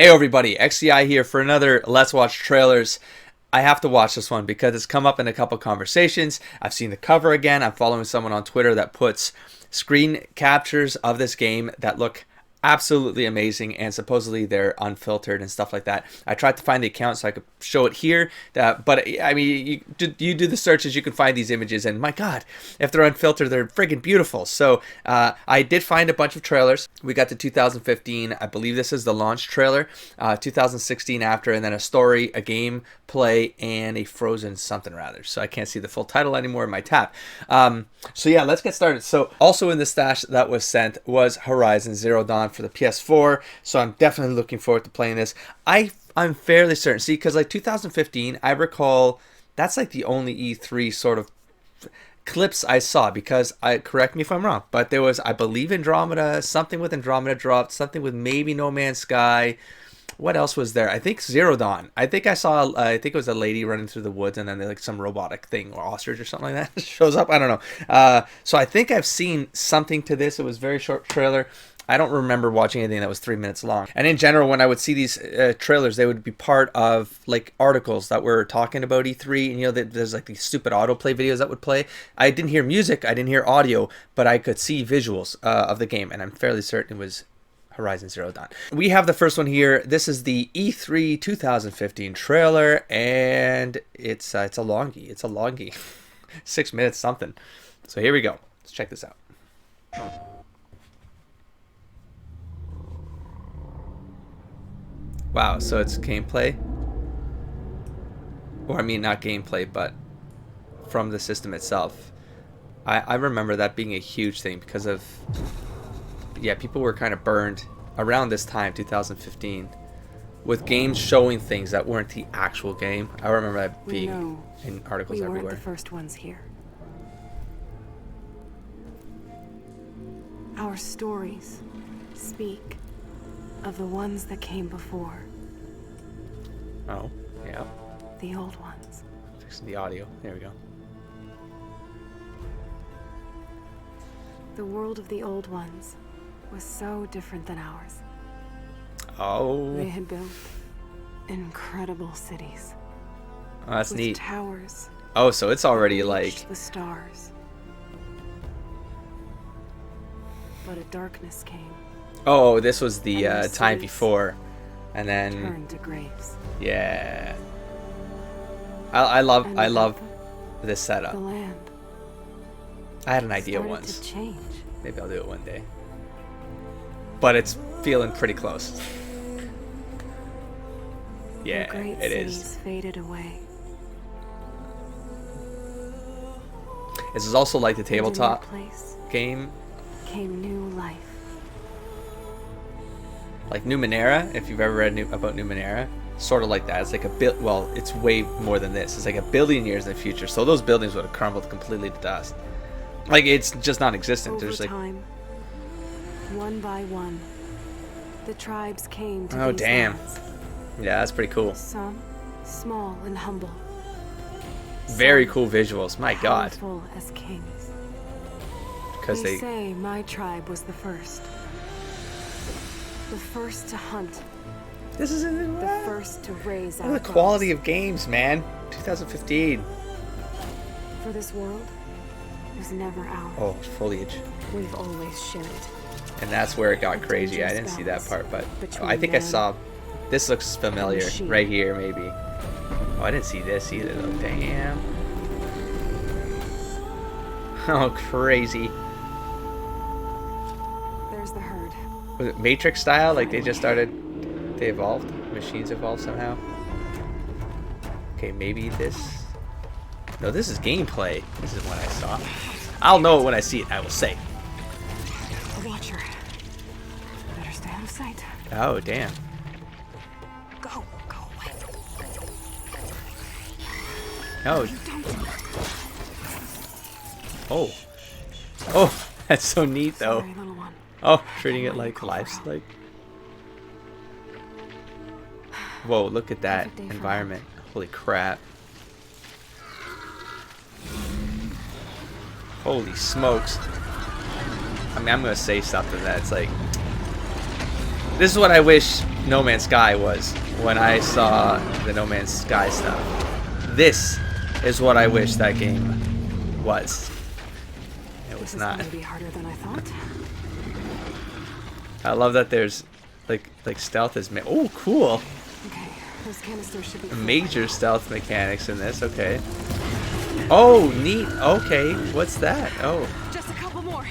Hey everybody, XEI here for another Let's Watch Trailers. I have to watch this one because it's come up in a couple conversations. I've seen the cover again. I'm following someone on Twitter that puts screen captures of this game that look absolutely amazing, and supposedly they're unfiltered and stuff like that. I tried to find the account so I could show it here, but I mean, you do the searches, you can find these images, and my god, if they're unfiltered, they're friggin' beautiful. So I did find a bunch of trailers. We got the 2015, I believe this is the launch trailer, 2016 after, and then a story, a game play, and a Frozen something rather. So I can't see the full title anymore in my tab. So yeah, let's get started. So also in the stash that was sent was Horizon Zero Dawn for the PS4, so I'm definitely looking forward to playing this. I'm fairly certain, see, because like 2015, I recall that's like the only E3 sort of clips I saw, because correct me if I'm wrong, but there was, I believe, Andromeda, something with Andromeda dropped, something with maybe No Man's Sky. What else was there? I think Zero Dawn. I think I saw, I think it was a lady running through the woods, and then like some robotic thing or ostrich or something like that shows up. I don't know. So I think I've seen something to this. It was a very short trailer. I don't remember watching anything that was 3 minutes long. And in general, when I would see these trailers, they would be part of like articles that were talking about E3. And you know, there's like these stupid autoplay videos that would play. I didn't hear music, I didn't hear audio, but I could see visuals of the game, and I'm fairly certain it was Horizon Zero Dawn. We have the first one here. This is the E3 2015 trailer, and it's a longie. It's a longie. 6 minutes something. So here we go. Let's check this out. Wow, so it's gameplay? Or I mean, not gameplay, but from the system itself. I remember that being a huge thing because of, yeah, people were kind of burned around this time, 2015, with games showing things that weren't the actual game. I remember that being in articles everywhere. We weren't the first ones here. Our stories speak of the ones that came before. Oh, yeah. The old ones. Fixing the audio. There we go. The world of the old ones was so different than ours. Oh. They had built incredible cities. Oh, that's with neat. Towers. Oh, so it's already like the stars. But a darkness came. Oh, this was the time before, and then turned to graves. Yeah. I love this setup. The land. I had an idea started once. To change. Maybe I'll do it one day. But it's feeling pretty close. Yeah, the great it cities is. Faded away. This is also like the tabletop place game. Came new life. Like Numenera, if you've ever read about Numenera, sort of like that. It's like well, it's way more than this. It's like 1 billion years in the future. So those buildings would have crumbled completely to dust. Like, it's just non-existent. Over There's like time, one by one, the tribes came to oh these damn. lands. Yeah, that's pretty cool. Some small and humble. Very Some cool visuals. My god. powerful as kings. Because They say my tribe was the first. The first to hunt. This is The first to raise our the quality of games, man. 2015. For this world was never ours. Oh, foliage. We've always shared it. And that's where it got A crazy. I dangerous didn't see that part, but between I think I man saw. This looks familiar. machine. Right here, maybe. Oh, I didn't see this either, though. Damn. Oh, crazy. There's the herd. Was it Matrix style? Like they just started. They evolved. Machines evolved somehow. Okay, maybe this. No, this is gameplay. This is what I saw. I'll know it when I see it. I will say. A watcher. Better stay out of sight. Oh, damn. Go away. Oh. You don't. Oh. Oh, that's so neat, though. Sorry, little one. Oh, treating it like life-like. Whoa, look at that environment. Holy crap. Holy smokes. I mean, I'm gonna say something that's like, this is what I wish No Man's Sky was when I saw the No Man's Sky stuff. This is what I wish that game was. It was not. This is gonna be harder than I thought. I love that there's like stealth is oh cool. Okay, those canisters should be Major stealth mechanics in this. Okay. Oh, neat. Okay, what's that? Oh, just a couple more.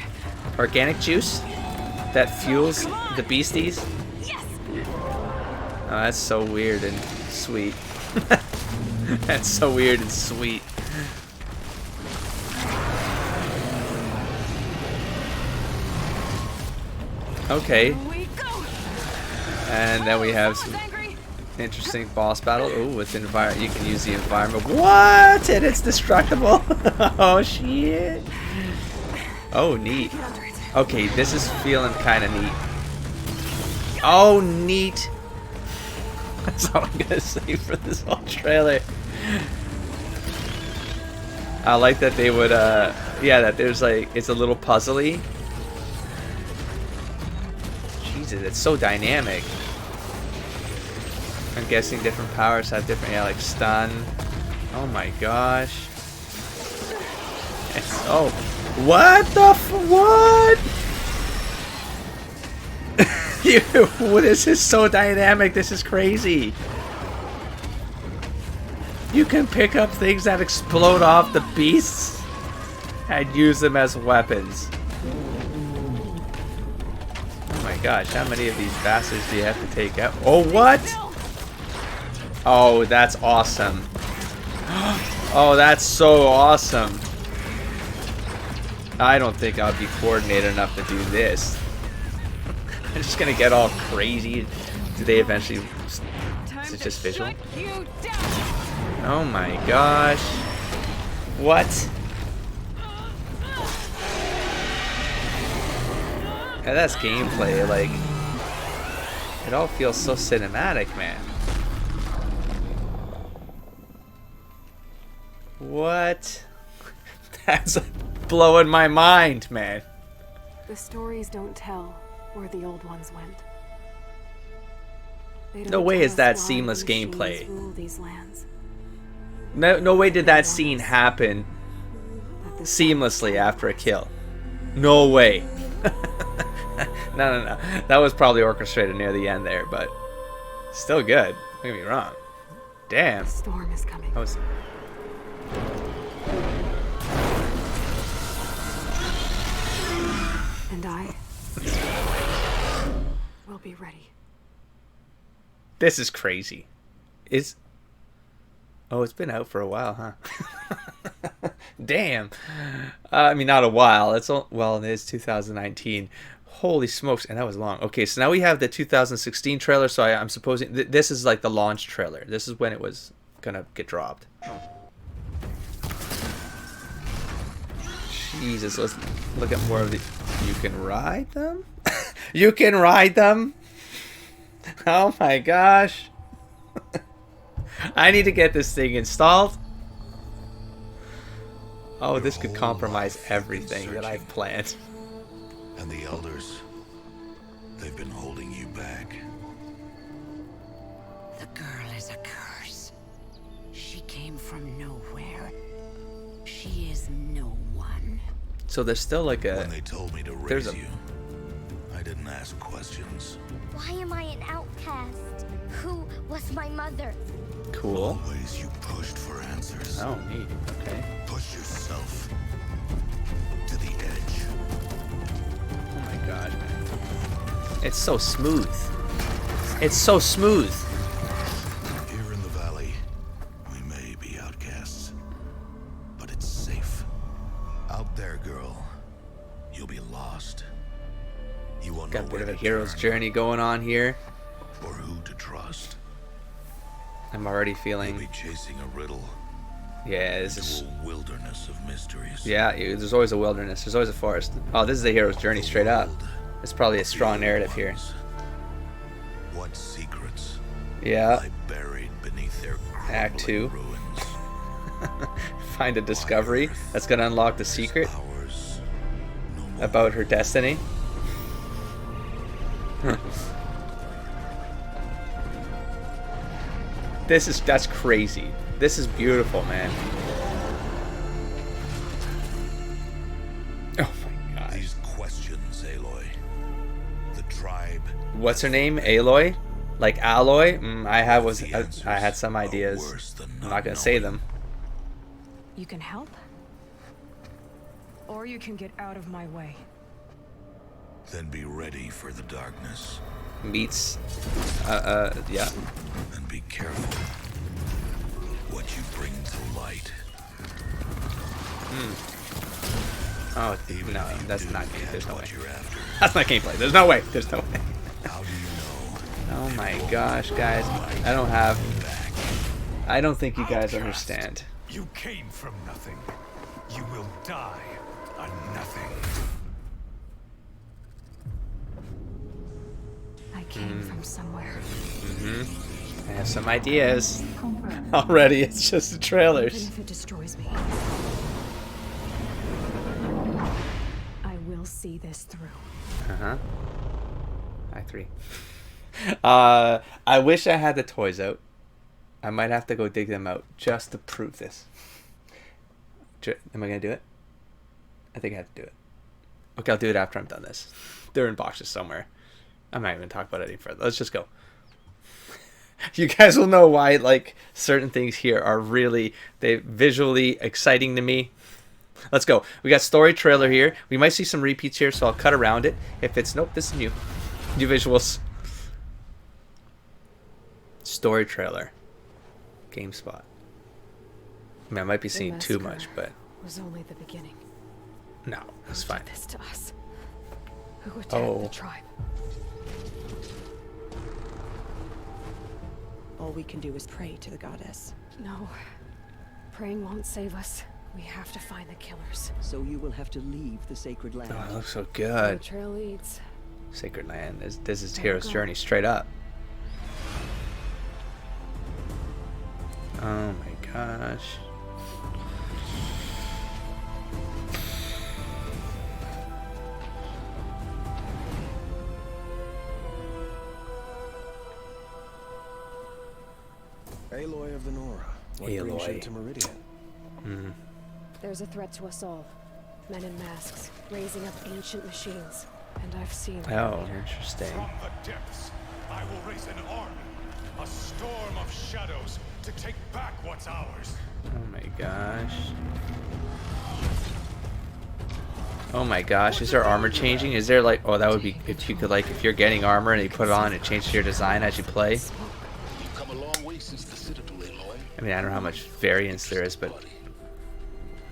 organic juice that fuels the beasties. Yes. Oh, that's so weird and sweet. That's so weird and sweet. Okay. Here we go. And then we have some interesting boss battle. Oh, with environment, you can use the environment. What? And it's destructible. Oh shit. Oh, neat. Okay, this is feeling kind of neat. Oh, neat. That's all I'm gonna say for this whole trailer. I like that they would, yeah, that there's like, it's a little puzzly. Jesus, it's so dynamic. I'm guessing different powers have different, yeah, like stun. Oh my gosh. It's, oh, what the what? This is so dynamic. This is crazy. You can pick up things that explode off the beasts and use them as weapons. Oh my gosh, how many of these bastards do you have to take out? Oh, what? Oh, that's awesome. Oh, that's so awesome. I don't think I'll be coordinated enough to do this. I'm just gonna get all crazy. Do they eventually... Is it just visual? Oh my gosh. What? Yeah, that's gameplay, like... It all feels so cinematic, man. What? That's blowing my mind, man. The stories don't tell where the old ones went. They don't No way tell is us that why seamless machines gameplay. rule these lands. No way did that scene happen That this seamlessly after a kill. No way. No. That was probably orchestrated near the end there, but still good. Don't get me wrong. Damn. The storm is coming. That was... And I will be ready. This is crazy. Oh, it's been out for a while, huh? Damn. I mean, not a while. Well, it is 2019. Holy smokes, and that was long. Okay, so now we have the 2016 trailer. So I'm supposing this is like the launch trailer. This is when it was gonna get dropped. Jesus, let's look at more of the... You can ride them? You can ride them? Oh my gosh. I need to get this thing installed. Oh, this could compromise everything that I've planned. And the elders, they've been holding you back. The girl is a curse. She came from nowhere. She is no one. So there's still like a... When they told me to there's raise a- you, I didn't ask questions. Why am I an outcast? Who was my mother? Cool. Always you pushed for answers. Oh, neat. Okay. Push yourself to the edge. Oh my god, man. It's so smooth. It's so smooth. Here in the valley, we may be outcasts, but it's safe. Out there, girl, you'll be lost. You won't Got know a bit where of a to hero's turn journey going on here. or who to trust. I'm already You'll feeling... be chasing a riddle Yeah, this into is... a wilderness of mysteries. Yeah, there's always a wilderness. There's always a forest. Oh, this is the hero's journey straight up. World It's probably a of strong the narrative old here. ones. What secrets Yeah. lie buried beneath their Act crumbling 2. ruins? Find a discovery that's going to unlock the secret Ours, no more. about her destiny. That's crazy. This is beautiful, man. Oh my god. These questions, Aloy. The tribe. What's her name? Aloy? Like alloy? I had some ideas. I'm not gonna say them. You can help? Or you can get out of my way. Then be ready for the darkness. Meets yeah. And be careful what you bring to light. Oh Even no, if you that's do not game. catch There's no way. what you're after, That's not gameplay. There's no way. There's no way. how do you know? Oh my gosh, guys. I don't think you guys understand. You came from nothing. You will die a nothing. I came from somewhere. I have some ideas. Already, it's just the Even trailers. if it destroys me, I will see this through. Uh-huh. I3. I wish I had the toys out. I might have to go dig them out just to prove this. Am I going to do it? I think I have to do it. Okay, I'll do it after I'm done this. They're in boxes somewhere. I'm not even going to talk about it any further. Let's just go. You guys will know why, like, certain things here are really, they visually exciting to me. Let's go. We got story trailer here. We might see some repeats here, so I'll cut around it. If it's, nope, this is new. New visuals. Story trailer. GameSpot. I mean, I might be seeing too much, but was only the beginning. no, it's fine. This to us. Who attacked Oh. the tribe? All we can do is pray to the goddess. No. Praying won't save us. We have to find the killers. So you will have to leave the sacred land. Oh, it looks so Where good. the trail leads. Sacred Land. This is Hero's Journey, straight up. Oh my gosh. Aloy of the Nora. What brings you Aloy. to Meridian? There's a threat to us all. Men in masks, raising up ancient machines. And I've seen it. Oh, interesting. From the depths, I will raise an army, a storm of shadows to take back what's ours. Oh my gosh. Oh my gosh, is there armor changing? Is there like, oh, that would be, if you could like, if you're getting armor and you put it on, it changes your design as you play. You've come a long way since the Citadel, Aloy. I mean, I don't know how much variance there is, but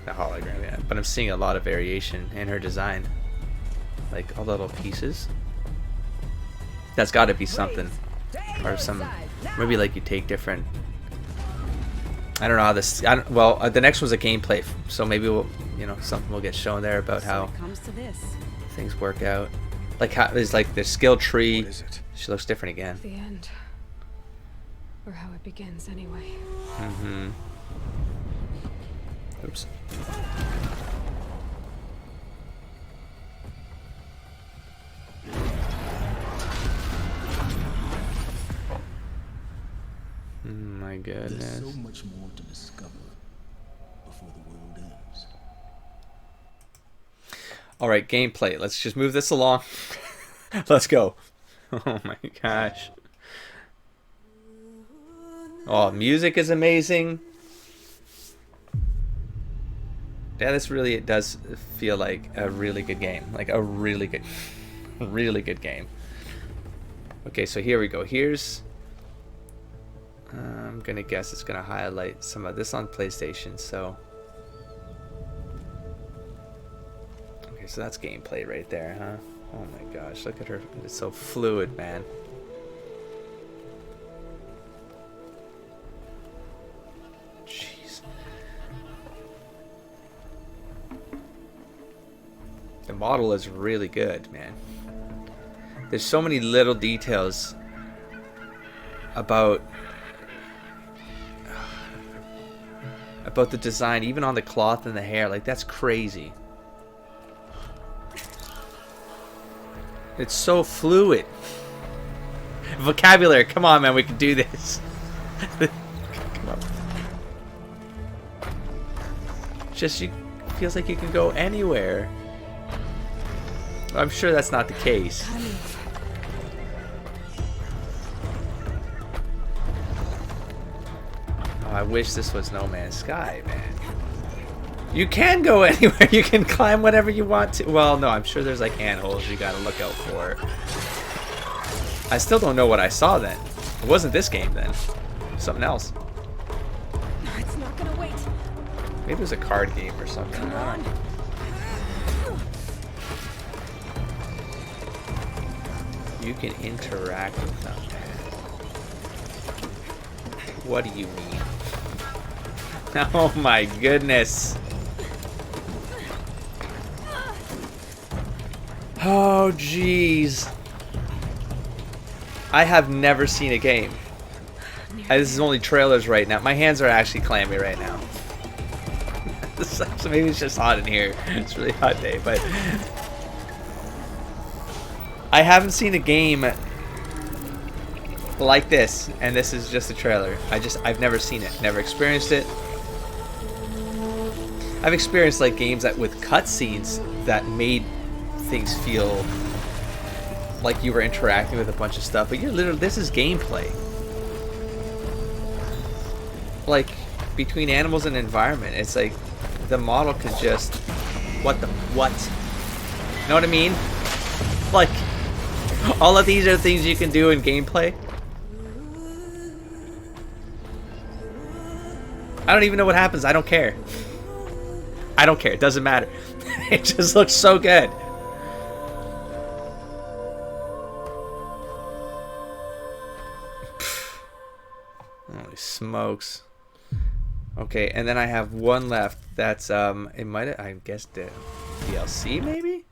the hologram, yeah. But I'm seeing a lot of variation in her design. Like, all the little pieces. That's got to be something. Or some, maybe like you take different, I don't know how this, well, the next one's a gameplay, so maybe we'll, you know, something will get shown there about how It comes to this. things work out. Like how there's like the skill tree. What is it? She looks different again. The end. Or how it begins, anyway. Mm-hmm. Oops. My goodness. There's so much more to discover before the world ends. All right, gameplay. Let's just move this along. Let's go. Oh my gosh. Oh, music is amazing. Yeah, this really does feel like a really good game. Like a really good game. Okay, so here we go. Here's, I'm gonna guess it's gonna highlight some of this on PlayStation, so. Okay, so that's gameplay right there, huh? Oh my gosh, look at her. It's so fluid, man. Jeez. The model is really good, man. There's so many little details about the design, even on the cloth and the hair. Like, that's crazy. It's so fluid. Vocabulary, come on, man, we can do this. just feels like you can go anywhere. I'm sure that's not the case. Oh, I wish this was No Man's Sky, man. You can go anywhere. You can climb whatever you want to. Well, no, I'm sure there's like handholds you gotta look out for. I still don't know what I saw then. It wasn't this game then. Something else. It's not gonna wait. Maybe it was a card game or something. Come on. You can interact with them. What do you mean? Oh my goodness. Oh jeez. I have never seen a game. This is only trailers right now. My hands are actually clammy right now. So maybe it's just hot in here. It's a really hot day, but I haven't seen a game like this, and this is just a trailer. I've never seen it, never experienced it. I've experienced like games that with cutscenes that made things feel like you were interacting with a bunch of stuff, but this is gameplay. Like between animals and environment, it's like the model could just what? You know what I mean? Like all of these are things you can do in gameplay. I don't even know what happens. I don't care. I don't care. It doesn't matter. It just looks so good. Holy smokes. Okay, and then I have one left. That's it might I guess the DLC maybe?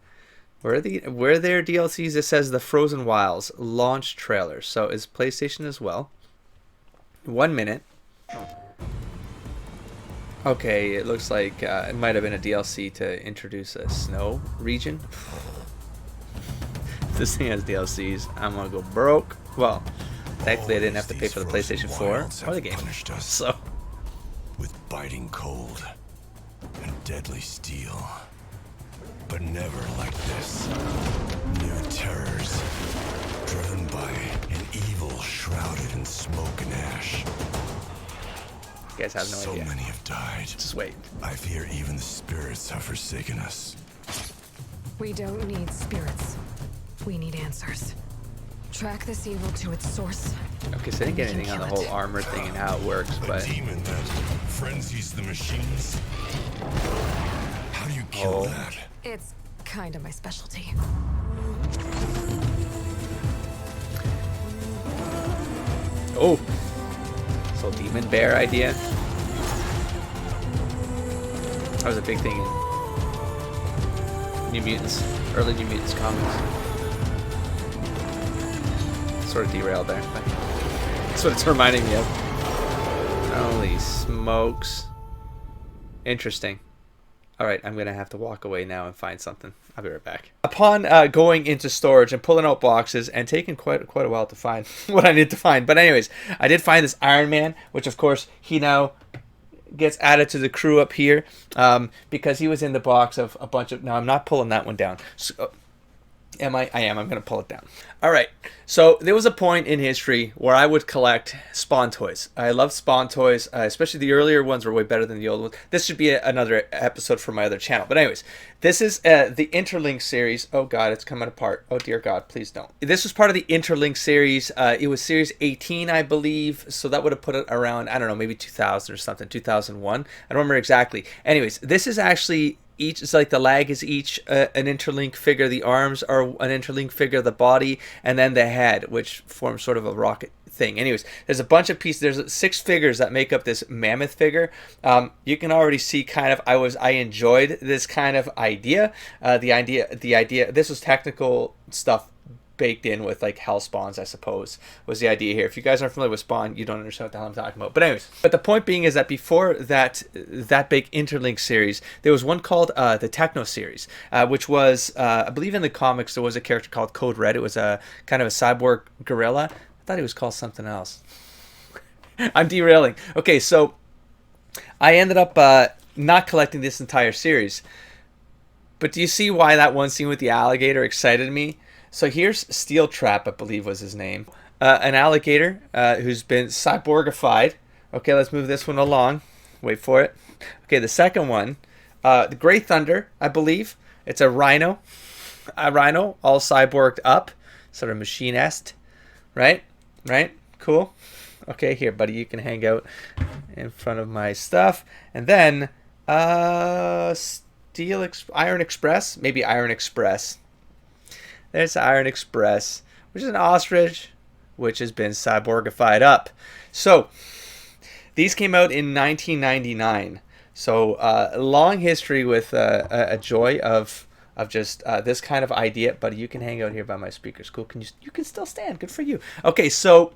Where their DLCs? It says the Frozen Wilds launch trailer. So it's PlayStation as well. 1 minute. Okay, it looks like it might have been a DLC to introduce a snow region. If this thing has DLCs, I'm gonna go broke. Well, thankfully I didn't have to pay for the PlayStation 4 or the game. So, with biting cold and deadly steel, but never like this. New terrors, driven by an evil shrouded in smoke and ash. You guys have no idea. So many have died. Just wait. I fear even the spirits have forsaken us. We don't need spirits. We need answers. Track this evil to its source. Okay, so I didn't get anything on the whole armor thing and how it works, but A demon that frenzies the machines. How do you kill that? It's kind of my specialty. oh, so demon bear idea. That was a big thing in New Mutants, early New Mutants comics. Sort of derailed there, but that's what it's reminding me of. Holy smokes. Interesting. Alright, I'm going to have to walk away now and find something. I'll be right back. Upon going into storage and pulling out boxes and taking quite a while to find what I need to find. But anyways, I did find this Iron Man, which of course he now gets added to the crew up here because he was in the box of a bunch of... Now, I'm not pulling that one down. So, I am. I'm going to pull it down. All right. So there was a point in history where I would collect Spawn toys. I love Spawn toys, especially the earlier ones were way better than the old ones. This should be another episode for my other channel. But anyways, this is the Interlink series. Oh, God, it's coming apart. Oh, dear God, please don't. This was part of the Interlink series. It was series 18, I believe. So that would have put it around, I don't know, maybe 2000 or something, 2001. I don't remember exactly. Anyways, this is actually... it's like the lag is each an Interlink figure. The arms are an Interlink figure, the body, and then the head, which forms sort of a rocket thing. Anyways, there's a bunch of pieces. There's 6 figures that make up this mammoth figure. You can already see kind of I enjoyed this kind of idea. The idea. This was technical stuff baked in with like hell spawns, I suppose, was the idea here. If you guys aren't familiar with Spawn, you don't understand what the hell I'm talking about. But anyways, but the point being is that before that big Interlink series, there was one called the Techno series, which was, I believe in the comics, there was a character called Code Red. It was a kind of a cyborg gorilla. I thought he was called something else. I'm derailing. Okay, so I ended up not collecting this entire series. But do you see why that one scene with the alligator excited me? So here's Steel Trap, I believe was his name. An alligator who's been cyborgified. Okay, let's move this one along. Wait for it. Okay, the second one, the Grey Thunder, I believe. It's a rhino. A rhino, all cyborged up. Sort of machine-esque. Right? Right? Cool. Okay, here, buddy, you can hang out in front of my stuff. And then, Iron Express? Maybe Iron Express. There's Iron Express, which is an ostrich, which has been cyborgified up. So, these came out in 1999. So, a long history with a joy of just this kind of idea. Buddy, you can hang out here by my speakers. Cool. You can still stand. Good for you. Okay, so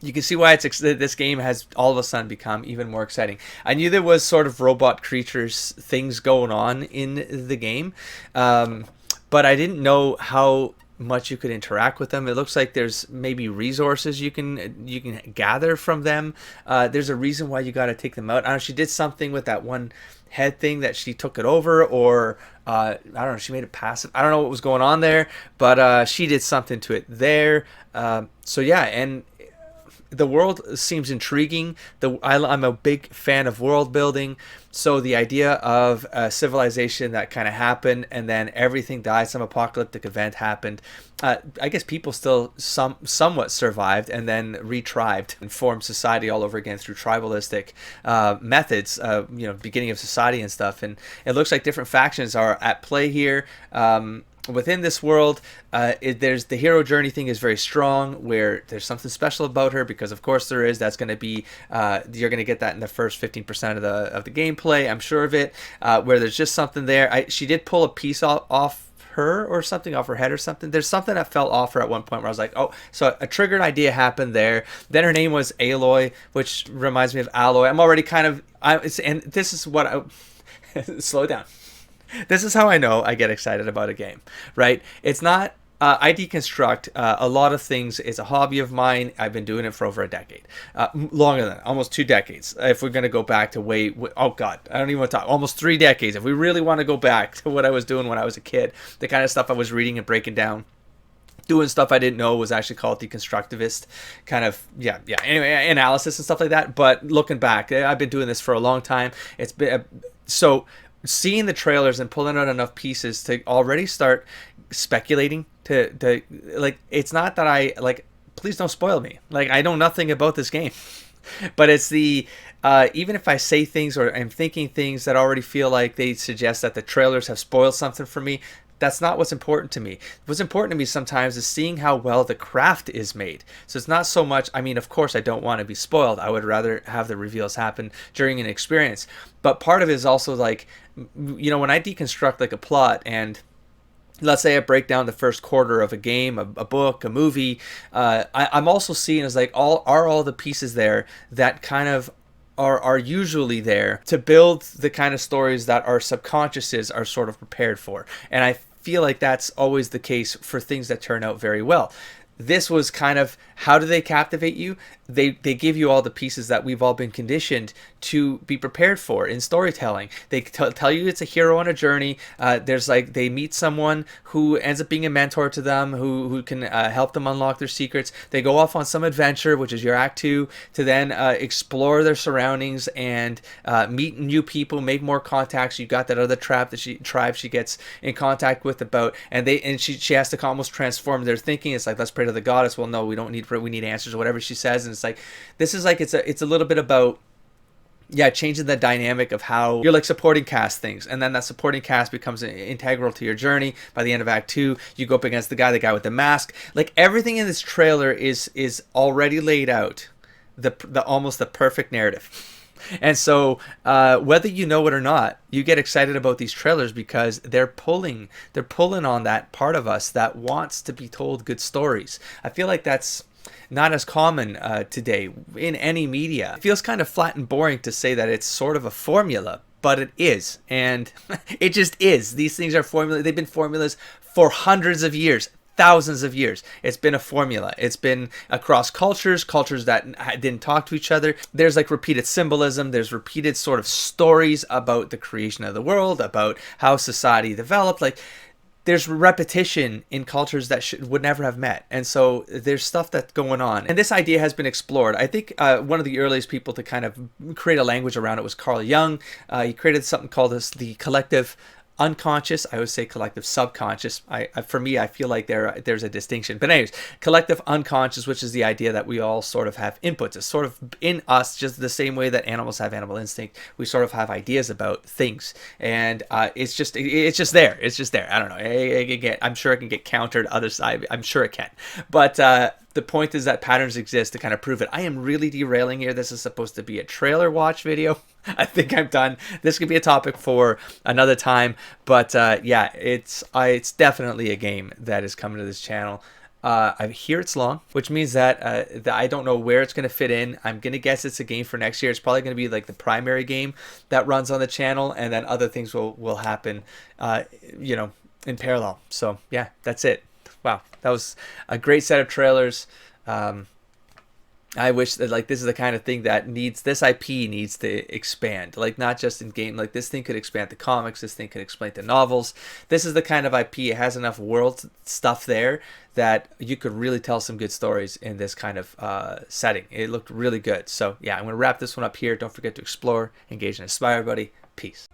you can see why this game has all of a sudden become even more exciting. I knew there was sort of robot creatures things going on in the game, but I didn't know how much you could interact with them. It looks like there's maybe resources you can gather from them. There's a reason why you got to take them out. I don't know, she did something with that one head thing that she took it over, or I don't know, she made it passive. I don't know what was going on there, but she did something to it there. So yeah, and the world seems intriguing. I'm a big fan of world building. So the idea of a civilization that kind of happened and then everything died, some apocalyptic event happened. I guess people still somewhat survived and then retribed and formed society all over again through tribalistic methods, beginning of society and stuff. And it looks like different factions are at play here. Within this world, there's the hero journey thing is very strong, where there's something special about her, because of course there is. That's going to be you're going to get that in the first 15% of the gameplay. I'm sure of it. Where there's just something there. She did pull a piece off her or something, off her head or something. There's something that fell off her at one point where I was like, oh, so a triggered idea happened there. Then her name was Aloy, which reminds me of Alloy. I'm already kind of and this is what I slow down. This is how I know I get excited about a game, right? It's not, I deconstruct a lot of things. It's a hobby of mine. I've been doing it for over a decade. Longer than that, almost 2 decades. If we're going to go back to oh God, I don't even want to talk. Almost 3 decades. If we really want to go back to what I was doing when I was a kid, the kind of stuff I was reading and breaking down. Doing stuff I didn't know was actually called deconstructivist kind of, anyway, analysis and stuff like that. But looking back, I've been doing this for a long time. It's been, so seeing the trailers and pulling out enough pieces to already start speculating to like, it's not that I like, please don't spoil me. Like, I know nothing about this game, but it's the, even if I say things or I'm thinking things that already feel like they suggest that the trailers have spoiled something for me, that's not what's important to me. What's important to me sometimes is seeing how well the craft is made. So it's not so much, I mean, of course I don't want to be spoiled. I would rather have the reveals happen during an experience. But part of it is also like, when I deconstruct like a plot, and let's say I break down the first quarter of a game, a book, a movie, I'm also seeing as like, all the pieces there that kind of are usually there to build the kind of stories that our subconsciouses are sort of prepared for. And I feel like that's always the case for things that turn out very well. This was kind of, how do they captivate you? They give you all the pieces that we've all been conditioned to be prepared for in storytelling. They tell you it's a hero on a journey. There's like, they meet someone who ends up being a mentor to them, who can help them unlock their secrets. They go off on some adventure, which is your act 2, to then explore their surroundings and meet new people, make more contacts. You got that other tribe she gets in contact with about, and she has to almost transform their thinking. It's like, let's pray to the goddess. Well, no, we don't need prayer. We need answers, or whatever she says. And it's like, this is like, it's a little bit about, changing the dynamic of how you're like supporting cast things, and then that supporting cast becomes integral to your journey. By the end of Act 2, you go up against the guy with the mask. Like, everything in this trailer is already laid out, the almost the perfect narrative. And so whether you know it or not, you get excited about these trailers because they're pulling on that part of us that wants to be told good stories. I feel like that's not as common today in any media. It feels kind of flat and boring to say that it's sort of a formula, but it is. And it just is. These things are formula. They've been formulas for hundreds of years. thousands of years. It's been a formula. It's been across cultures that didn't talk to each other. There's like repeated symbolism. There's repeated sort of stories about the creation of the world, about how society developed. Like, there's repetition in cultures that would never have met. And so there's stuff that's going on. And this idea has been explored. I think one of the earliest people to kind of create a language around it was Carl Jung. He created something called the collective unconscious. I would say collective subconscious. For me, I feel like there's a distinction. But anyways, collective unconscious, which is the idea that we all sort of have inputs. It's sort of in us, just the same way that animals have animal instinct. We sort of have ideas about things, and it's just there. It's just there. I don't know. I'm sure it can get countered. Other side, I'm sure it can. But the point is that patterns exist to kind of prove it. I am really derailing here. This is supposed to be a trailer watch video. I think I'm done. This could be a topic for another time. But yeah, it's definitely a game that is coming to this channel. I hear it's long, which means that I don't know where it's going to fit in. I'm going to guess it's a game for next year. It's probably going to be like the primary game that runs on the channel, and then other things will happen, in parallel. So yeah, that's it. Wow, that was a great set of trailers. I wish that, like, this is the kind of thing that this IP needs to expand, like, not just in game. Like, this thing could expand to comics, this thing could expand to novels. This is the kind of IP, it has enough world stuff there that you could really tell some good stories in this kind of setting. It looked really good. So yeah, I'm gonna wrap this one up here. Don't forget to explore, engage, and inspire, everybody. Peace.